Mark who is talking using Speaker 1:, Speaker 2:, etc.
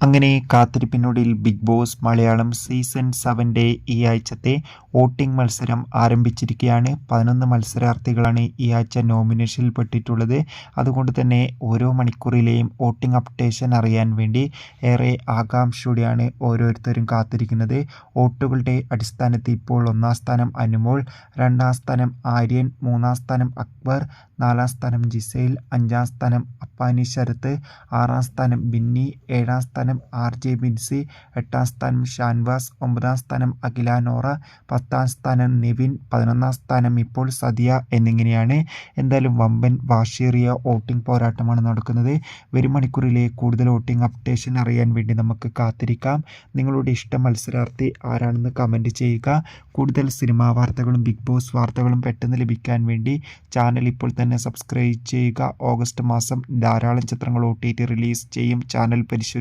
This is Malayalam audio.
Speaker 1: അങ്ങനെ കാത്തിരിപ്പിനൊടുവിൽ ബിഗ് ബോസ് മലയാളം സീസൺ 7 ഈ ആഴ്ചത്തെ വോട്ടിംഗ് മത്സരം ആരംഭിച്ചിരിക്കുകയാണ്. 11 മത്സരാർത്ഥികളാണ് ഈ ആഴ്ച നോമിനേഷനിൽ പെട്ടിട്ടുള്ളത്. അതുകൊണ്ട് തന്നെ ഓരോ മണിക്കൂറിലെയും വോട്ടിംഗ് അപ്ഡേഷൻ അറിയാൻ വേണ്ടി ഏറെ ആകാംക്ഷയോടെയാണ് ഓരോരുത്തരും കാത്തിരിക്കുന്നത്. വോട്ടുകളുടെ അടിസ്ഥാനത്തിൽ ഇപ്പോൾ 1-ാം സ്ഥാനം അനുമോൾ, 2-ാം സ്ഥാനം ആര്യൻ, 3-ാം സ്ഥാനം അക്ബർ, 4-ാം സ്ഥാനം ജിസൈൽ, 5-ാം സ്ഥാനം അപ്പാനി ശരത്ത്, 6-ാം സ്ഥാനം ബിന്നി, 7-ാം സ്ഥാനം RJ ബിൻസി, 8-ാം സ്ഥാനം ഷാൻവാസ്, 9-ാം സ്ഥാനം അഖില നോറ, 10-ാം സ്ഥാനം നിവിൻ, 11-ാം സ്ഥാനം ഇപ്പോൾ സദിയ എന്നിങ്ങനെയാണ്. എന്തായാലും വമ്പൻ വാശിയേറിയ വോട്ടിംഗ് പോരാട്ടമാണ് നടക്കുന്നത്. വരും മണിക്കൂറിലെ കൂടുതൽ വോട്ടിംഗ് അപ്ഡേഷൻ അറിയാൻ വേണ്ടി നമുക്ക് കാത്തിരിക്കാം. നിങ്ങളുടെ ഇഷ്ട മത്സരാർത്ഥി ആരാണെന്ന് കമൻറ്റ് ചെയ്യുക. കൂടുതൽ സിനിമാ വാർത്തകളും ബിഗ് ബോസ് വാർത്തകളും പെട്ടെന്ന് ലഭിക്കാൻ വേണ്ടി ചാനൽ ഇപ്പോൾ തന്നെ സബ്സ്ക്രൈബ് ചെയ്യുക. ഓഗസ്റ്റ് മാസം ധാരാളം ചിത്രങ്ങൾ OTT റിലീസ് ചെയ്യും. ചാനൽ പരിശോധിക്കുക.